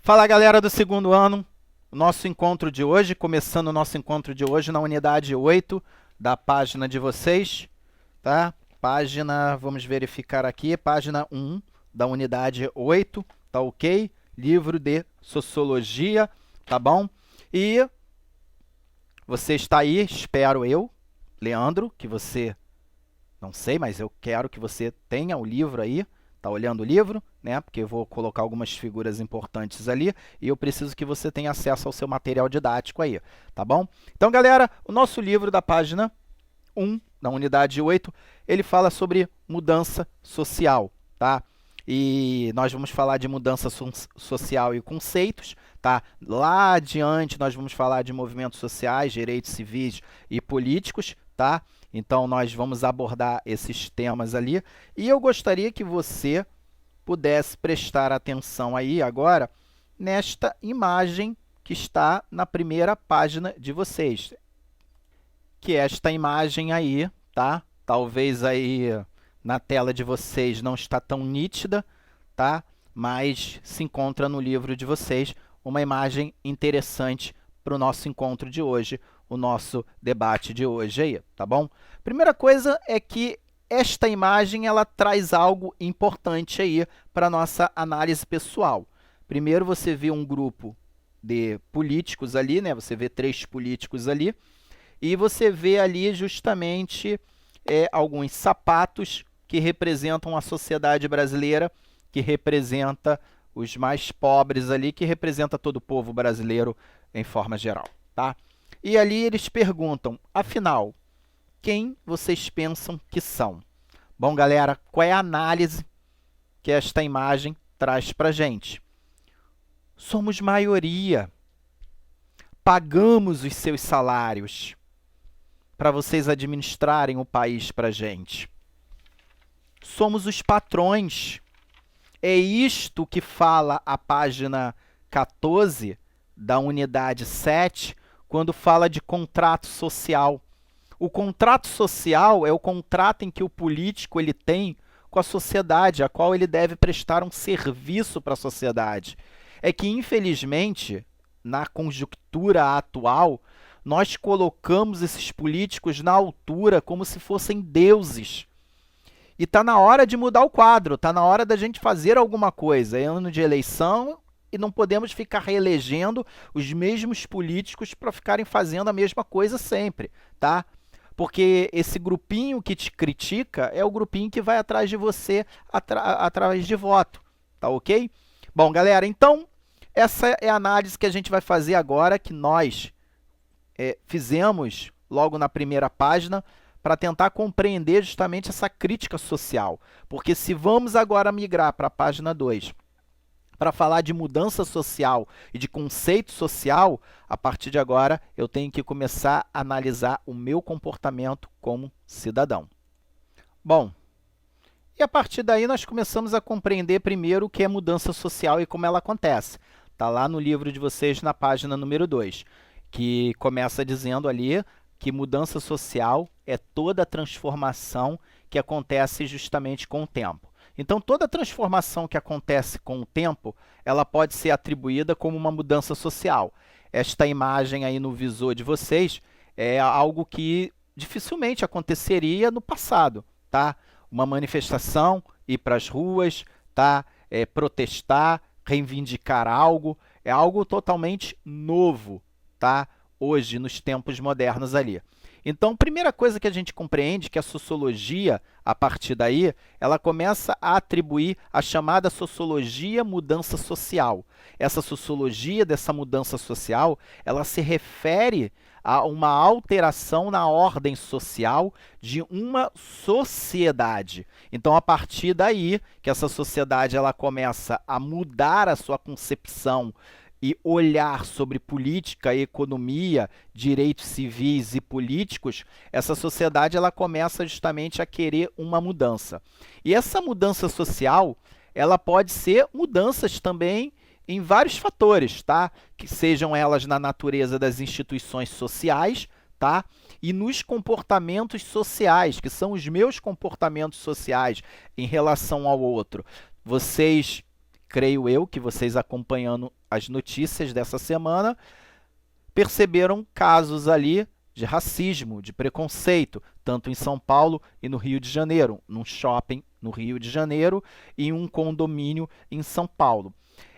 Fala, galera do segundo ano, nosso encontro de hoje, começando o nosso encontro de hoje na unidade 8 da página de vocês, tá? Página, vamos verificar aqui, página 1 da unidade 8, tá ok? Livro de Sociologia, tá bom? E você está aí, espero eu, Leandro, que você, não sei, mas eu quero que você tenha o livro aí, tá olhando o livro, né? Porque eu vou colocar algumas figuras importantes ali e eu preciso que você tenha acesso ao seu material didático aí, tá bom? Então, galera, o nosso livro da página 1, na unidade 8, ele fala sobre mudança social, tá? E nós vamos falar de mudança social e conceitos, tá? Lá adiante nós vamos falar de movimentos sociais, direitos civis e políticos, tá? Então nós vamos abordar esses temas ali e eu gostaria que você pudesse prestar atenção aí agora nesta imagem que está na primeira página de vocês, que é esta imagem aí, tá? Talvez aí na tela de vocês não está tão nítida, tá? Mas se encontra no livro de vocês uma imagem interessante para o nosso encontro de hoje, o nosso debate de hoje aí, tá bom? Primeira coisa é que esta imagem ela traz algo importante aí para a nossa análise pessoal. Primeiro você vê um grupo de políticos ali, né? Você vê 3 políticos ali, e você vê ali justamente alguns sapatos que representam a sociedade brasileira, que representa os mais pobres ali, que representa todo o povo brasileiro em forma geral, tá? E ali eles perguntam, afinal, quem vocês pensam que são? Bom, galera, qual é a análise que esta imagem traz para a gente? Somos maioria. Pagamos os seus salários para vocês administrarem o país para a gente. Somos os patrões. É isto que fala a página 14 da unidade 7, quando fala de contrato social. O contrato social é o contrato em que o político ele tem com a sociedade, a qual ele deve prestar um serviço para a sociedade. É que, infelizmente, na conjuntura atual, nós colocamos esses políticos na altura como se fossem deuses. E está na hora de mudar o quadro, está na hora da gente fazer alguma coisa. É ano de eleição e não podemos ficar reelegendo os mesmos políticos para ficarem fazendo a mesma coisa sempre, tá? Porque esse grupinho que te critica é o grupinho que vai atrás de você através de voto, tá ok? Bom, galera, então essa é a análise que a gente vai fazer agora, que nós fizemos logo na primeira página, para tentar compreender justamente essa crítica social. Porque se vamos agora migrar para a página 2, para falar de mudança social e de conceito social, a partir de agora eu tenho que começar a analisar o meu comportamento como cidadão. Bom, e a partir daí nós começamos a compreender primeiro o que é mudança social e como ela acontece. Está lá no livro de vocês, na página número 2, que começa dizendo ali que mudança social é toda a transformação que acontece justamente com o tempo. Então, toda transformação que acontece com o tempo, ela pode ser atribuída como uma mudança social. Esta imagem aí no visor de vocês é algo que dificilmente aconteceria no passado, tá? Uma manifestação, ir para as ruas, tá? Protestar, reivindicar algo, é algo totalmente novo, tá? Hoje, nos tempos modernos ali. Então, primeira coisa que a gente compreende que a sociologia, a partir daí, ela começa a atribuir a chamada sociologia mudança social. Essa sociologia dessa mudança social, ela se refere a uma alteração na ordem social de uma sociedade. Então, a partir daí, que essa sociedade ela começa a mudar a sua concepção e olhar sobre política, economia, direitos civis e políticos, essa sociedade ela começa justamente a querer uma mudança. E essa mudança social, ela pode ser mudanças também em vários fatores, tá? Que sejam elas na natureza das instituições sociais, tá? E nos comportamentos sociais, que são os meus comportamentos sociais em relação ao outro. Vocês creio eu que vocês acompanhando as notícias dessa semana, perceberam casos ali de racismo, de preconceito, tanto em São Paulo e no Rio de Janeiro, num shopping no Rio de Janeiro e em um condomínio em São Paulo.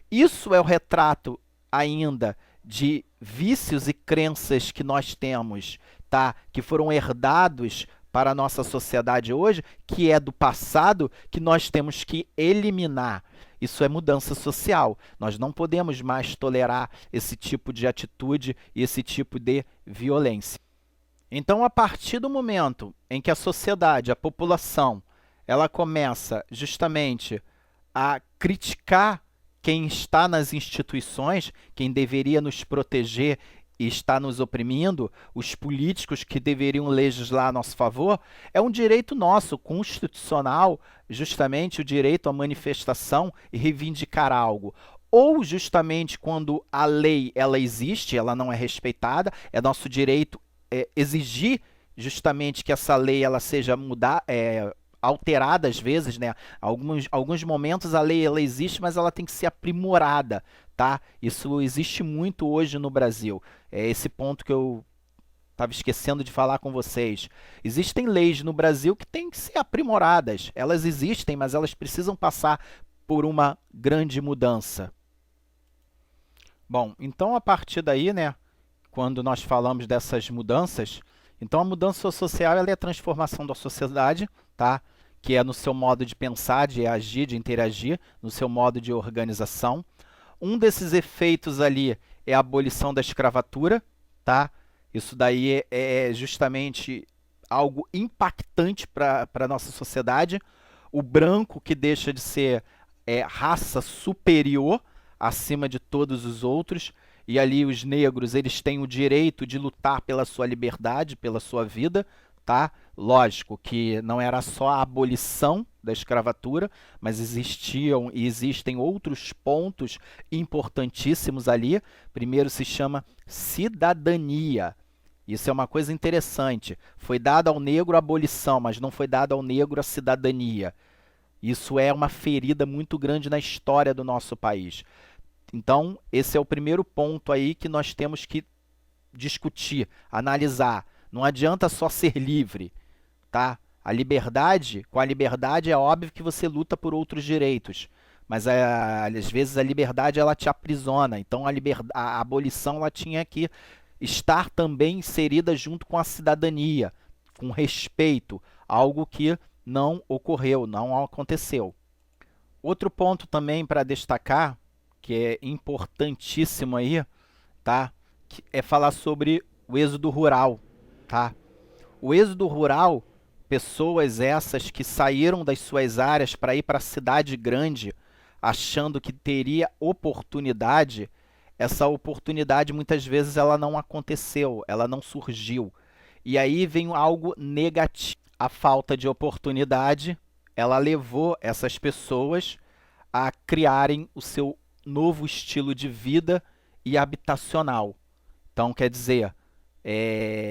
Isso é o retrato ainda de vícios e crenças que nós temos, tá? Que foram herdados para a nossa sociedade hoje, que é do passado, que nós temos que eliminar. Isso é mudança social. Nós não podemos mais tolerar esse tipo de atitude e esse tipo de violência. Então, a partir do momento em que a sociedade, a população, ela começa justamente a criticar quem está nas instituições, quem deveria nos proteger e está nos oprimindo, os políticos que deveriam legislar a nosso favor, é um direito nosso, constitucional, justamente o direito à manifestação e reivindicar algo. Ou justamente quando a lei ela existe, ela não é respeitada, é nosso direito exigir justamente que essa lei ela seja alterada às vezes, né? Alguns momentos a lei ela existe, mas ela tem que ser aprimorada, tá? Isso existe muito hoje no Brasil. É esse ponto que eu estava esquecendo de falar com vocês. Existem leis no Brasil que têm que ser aprimoradas. Elas existem, mas elas precisam passar por uma grande mudança. Bom, então a partir daí, né, quando nós falamos dessas mudanças, então a mudança social ela é a transformação da sociedade, tá? Que é no seu modo de pensar, de agir, de interagir, no seu modo de organização. Um desses efeitos ali é a abolição da escravatura, tá? Isso daí é justamente algo impactante para a nossa sociedade. O branco que deixa de ser raça superior acima de todos os outros, e ali os negros eles têm o direito de lutar pela sua liberdade, pela sua vida, tá? Lógico que não era só a abolição da escravatura, mas existiam e existem outros pontos importantíssimos ali. Primeiro se chama cidadania. Isso é uma coisa interessante. Foi dada ao negro a abolição, mas não foi dada ao negro a cidadania. Isso é uma ferida muito grande na história do nosso país. Então, esse é o primeiro ponto aí que nós temos que discutir, analisar. Não adianta só ser livre, tá? Com a liberdade é óbvio que você luta por outros direitos, mas às vezes a liberdade ela te aprisiona. Então a abolição ela tinha que estar também inserida junto com a cidadania, com respeito, algo que não ocorreu, não aconteceu. Outro ponto também para destacar, que é importantíssimo aí, tá? É falar sobre o êxodo rural, tá? O êxodo rural, pessoas essas que saíram das suas áreas para ir para a cidade grande, achando que teria oportunidade, essa oportunidade muitas vezes ela não aconteceu, ela não surgiu. E aí vem algo negativo. A falta de oportunidade, ela levou essas pessoas a criarem o seu novo estilo de vida e habitacional. Então, quer dizer,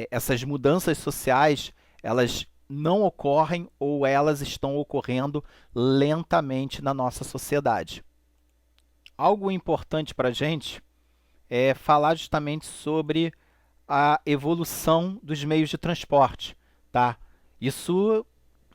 essas mudanças sociais, elas não ocorrem ou elas estão ocorrendo lentamente na nossa sociedade. Algo importante para a gente é falar justamente sobre a evolução dos meios de transporte, tá? Isso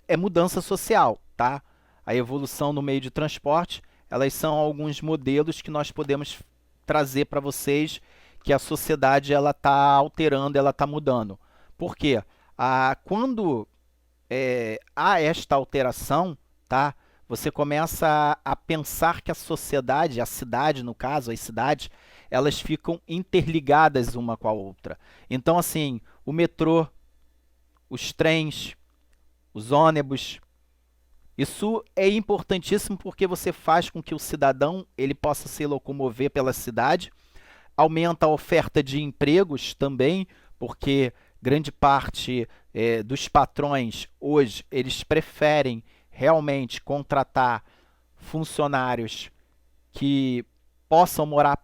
é mudança social, tá? A evolução no meio de transporte, elas são alguns modelos que nós podemos trazer para vocês que a sociedade ela está alterando, ela está mudando. Por quê? Quando há esta alteração, tá? Você começa a pensar que a sociedade, a cidade no caso, as cidades, elas ficam interligadas uma com a outra. Então, assim, o metrô, os trens, os ônibus, isso é importantíssimo porque você faz com que o cidadão ele possa se locomover pela cidade, aumenta a oferta de empregos também, porque grande parte dos patrões hoje, eles preferem realmente contratar funcionários que possam morar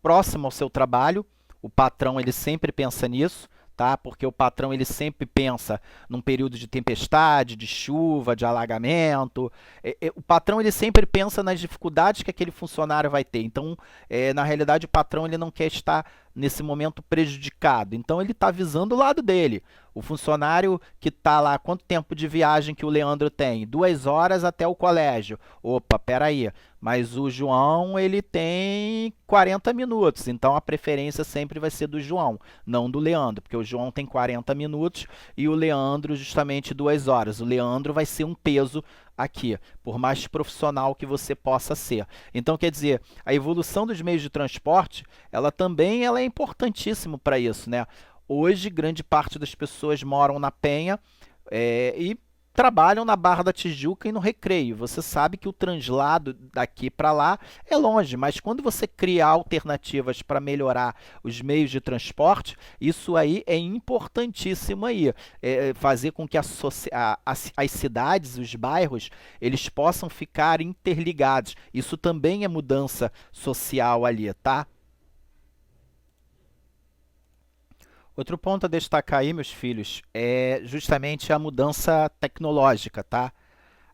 próximo ao seu trabalho. O patrão ele sempre pensa nisso, tá? Porque o patrão ele sempre pensa num período de tempestade, de chuva, de alagamento. O patrão ele sempre pensa nas dificuldades que aquele funcionário vai ter. Então, na realidade, o patrão ele não quer estar nesse momento prejudicado. Então, ele está visando o lado dele. O funcionário que está lá, quanto tempo de viagem que o Leandro tem? 2 horas até o colégio. Opa, peraí, mas o João ele tem 40 minutos, então a preferência sempre vai ser do João, não do Leandro, porque o João tem 40 minutos e o Leandro justamente 2 horas. O Leandro vai ser um peso aqui, por mais profissional que você possa ser. Então, quer dizer, a evolução dos meios de transporte, ela é importantíssima para isso, né? Hoje, grande parte das pessoas moram na Penha e trabalham na Barra da Tijuca e no Recreio. Você sabe que o translado daqui para lá é longe, mas quando você cria alternativas para melhorar os meios de transporte, isso aí é importantíssimo aí. Fazer com que as cidades, os bairros, eles possam ficar interligados. Isso também é mudança social ali, tá? Outro ponto a destacar aí, meus filhos, é justamente a mudança tecnológica, tá?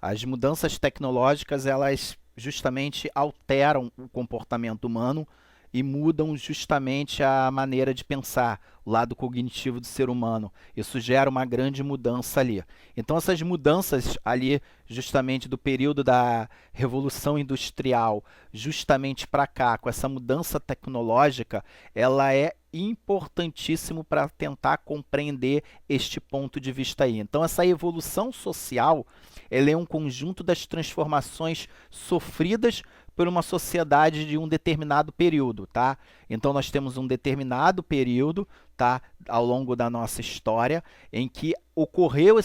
As mudanças tecnológicas, elas justamente alteram o comportamento humano e mudam justamente a maneira de pensar, o lado cognitivo do ser humano. Isso gera uma grande mudança ali. Então, essas mudanças ali, justamente do período da Revolução Industrial, justamente para cá, com essa mudança tecnológica, ela é importantíssimo para tentar compreender este ponto de vista aí. Então, essa evolução social, ela é um conjunto das transformações sofridas por uma sociedade de um determinado período, tá? Então, nós temos um determinado período, tá, ao longo da nossa história, em que ocorreu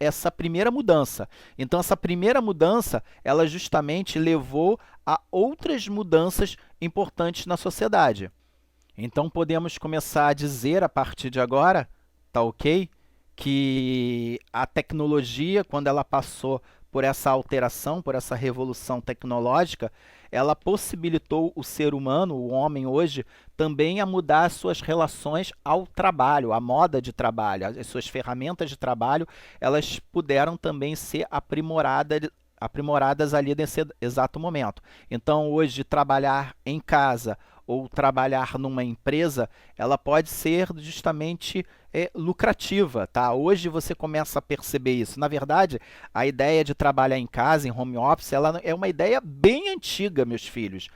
essa primeira mudança. Então, essa primeira mudança, ela justamente levou a outras mudanças importantes na sociedade. Então, podemos começar a dizer, a partir de agora, tá ok? Que a tecnologia, quando ela passou por essa alteração, por essa revolução tecnológica, ela possibilitou o ser humano, o homem hoje, também a mudar as suas relações ao trabalho, à moda de trabalho, as suas ferramentas de trabalho, elas puderam também ser aprimoradas ali nesse exato momento. Então, hoje, trabalhar em casa ou trabalhar numa empresa, ela pode ser justamente lucrativa, tá? Hoje você começa a perceber isso. Na verdade, a ideia de trabalhar em casa, em home office, ela é uma ideia bem antiga, meus filhos.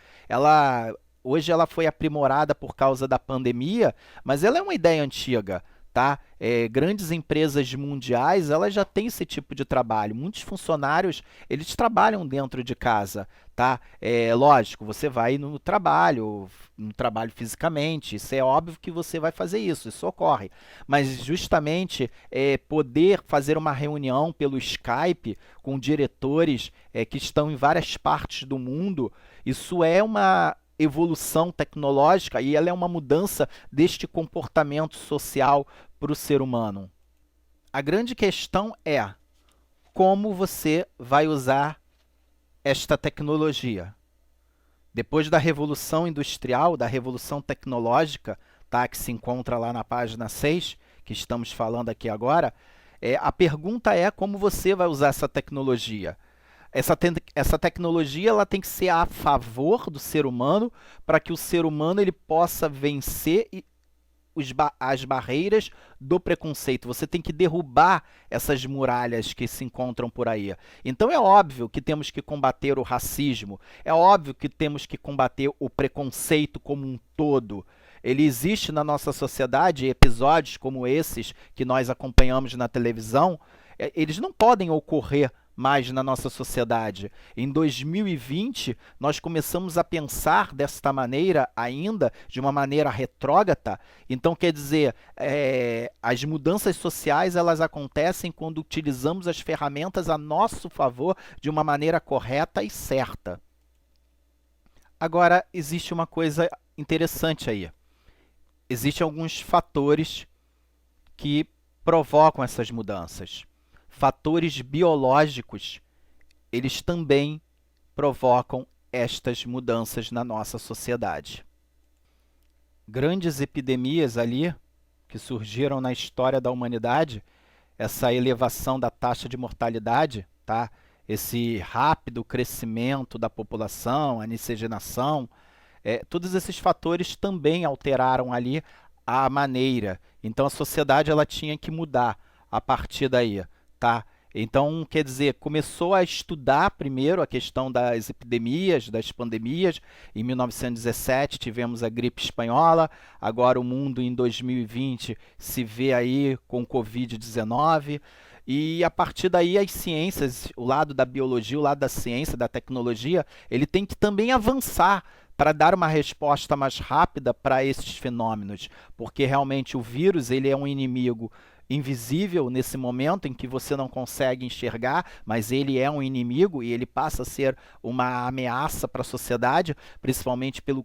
Hoje ela foi aprimorada por causa da pandemia, mas ela é uma ideia antiga, tá? Grandes empresas mundiais, elas já têm esse tipo de trabalho. Muitos funcionários, eles trabalham dentro de casa, tá? Lógico, você vai no trabalho fisicamente, isso é óbvio que você vai fazer isso, isso ocorre. Mas justamente poder fazer uma reunião pelo Skype com diretores que estão em várias partes do mundo, isso é uma evolução tecnológica e ela é uma mudança deste comportamento social para o ser humano. A grande questão é como você vai usar esta tecnologia. Depois da Revolução Industrial, da Revolução Tecnológica, tá, que se encontra lá na página 6, que estamos falando aqui agora, a pergunta é como você vai usar essa tecnologia. Essa tecnologia ela tem que ser a favor do ser humano para que o ser humano ele possa vencer as barreiras do preconceito. Você tem que derrubar essas muralhas que se encontram por aí. Então é óbvio que temos que combater o racismo, é óbvio que temos que combater o preconceito como um todo. Ele existe na nossa sociedade, episódios como esses que nós acompanhamos na televisão, eles não podem ocorrer mais na nossa sociedade. Em 2020, nós começamos a pensar desta maneira ainda, de uma maneira retrógrada. Então, quer dizer, as mudanças sociais elas acontecem quando utilizamos as ferramentas a nosso favor de uma maneira correta e certa. Agora, existe uma coisa interessante aí. Existem alguns fatores que provocam essas mudanças. Fatores biológicos, eles também provocam estas mudanças na nossa sociedade. Grandes epidemias ali, que surgiram na história da humanidade, essa elevação da taxa de mortalidade, tá? Esse rápido crescimento da população, a miscigenação, todos esses fatores também alteraram ali a maneira. Então a sociedade ela tinha que mudar a partir daí, tá? Então, quer dizer, começou a estudar primeiro a questão das epidemias, das pandemias. Em 1917 tivemos a gripe espanhola, agora o mundo em 2020 se vê aí com Covid-19. E a partir daí as ciências, o lado da biologia, o lado da ciência, da tecnologia, ele tem que também avançar para dar uma resposta mais rápida para esses fenômenos, porque realmente o vírus ele é um inimigo invisível nesse momento em que você não consegue enxergar, mas ele é um inimigo e ele passa a ser uma ameaça para a sociedade, principalmente pelo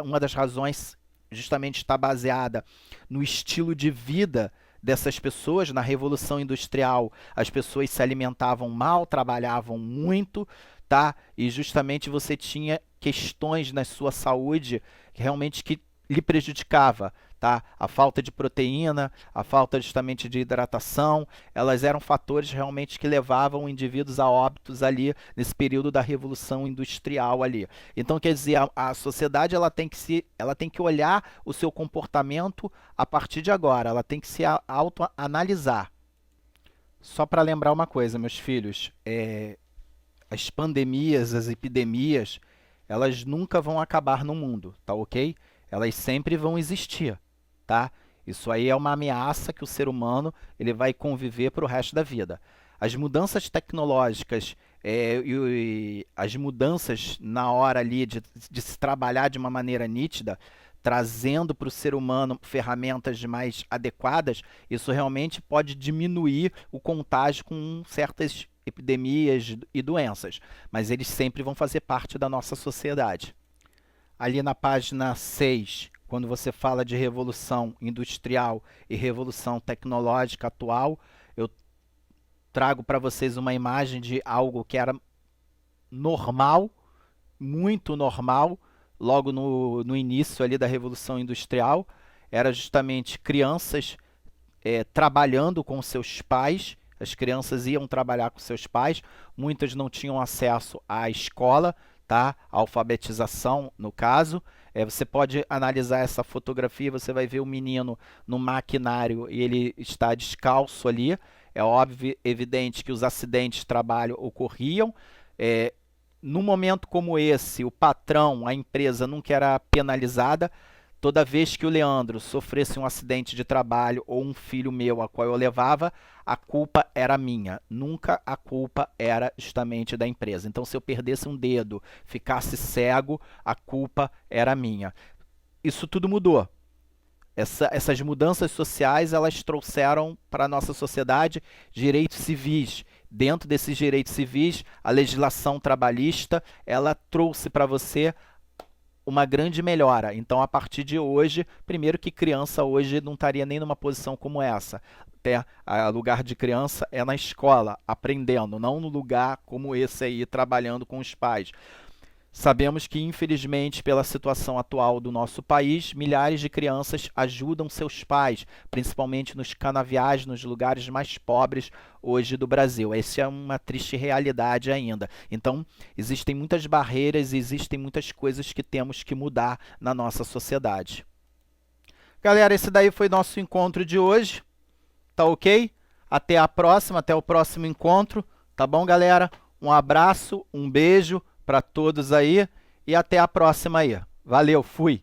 uma das razões justamente está baseada no estilo de vida dessas pessoas. Na Revolução Industrial, as pessoas se alimentavam mal, trabalhavam muito, tá? E justamente você tinha questões na sua saúde realmente que lhe prejudicava, tá? A falta de proteína, a falta justamente de hidratação, elas eram fatores realmente que levavam indivíduos a óbitos ali nesse período da Revolução Industrial ali. Então, quer dizer, a sociedade ela tem que olhar o seu comportamento a partir de agora, ela tem que se autoanalisar. Só para lembrar uma coisa, meus filhos, as pandemias, as epidemias, elas nunca vão acabar no mundo, tá ok? Elas sempre vão existir, tá? Isso aí é uma ameaça que o ser humano ele vai conviver para o resto da vida. As mudanças tecnológicas e as mudanças na hora ali de se trabalhar de uma maneira nítida, trazendo para o ser humano ferramentas mais adequadas, isso realmente pode diminuir o contágio com certas epidemias e doenças, mas eles sempre vão fazer parte da nossa sociedade. Ali na página 6, quando você fala de revolução industrial e revolução tecnológica atual, eu trago para vocês uma imagem de algo que era normal, muito normal, logo no início ali da revolução industrial. Era justamente crianças trabalhando com seus pais. As crianças iam trabalhar com seus pais, muitas não tinham acesso à escola, tá? A alfabetização, no caso. Você pode analisar essa fotografia, você vai ver o menino no maquinário e ele está descalço ali. É óbvio, evidente que os acidentes de trabalho ocorriam. Num momento como esse, o patrão, a empresa nunca era penalizada. Toda vez que o Leandro sofresse um acidente de trabalho ou um filho meu a qual eu levava, a culpa era minha. Nunca a culpa era justamente da empresa. Então, se eu perdesse um dedo, ficasse cego, a culpa era minha. Isso tudo mudou. Essas mudanças sociais, elas trouxeram para a nossa sociedade direitos civis. Dentro desses direitos civis, a legislação trabalhista, ela trouxe para você uma grande melhora. Então, a partir de hoje, primeiro que criança hoje não estaria nem numa posição como essa. Até o lugar de criança é na escola, aprendendo, não no lugar como esse aí, trabalhando com os pais. Sabemos que, infelizmente, pela situação atual do nosso país, milhares de crianças ajudam seus pais, principalmente nos canaviais, nos lugares mais pobres hoje do Brasil. Essa é uma triste realidade ainda. Então, existem muitas barreiras e existem muitas coisas que temos que mudar na nossa sociedade. Galera, esse daí foi nosso encontro de hoje. Tá ok? Até a próxima, até o próximo encontro. Tá bom, galera? Um abraço, um beijo para todos aí e até a próxima aí. Valeu, fui!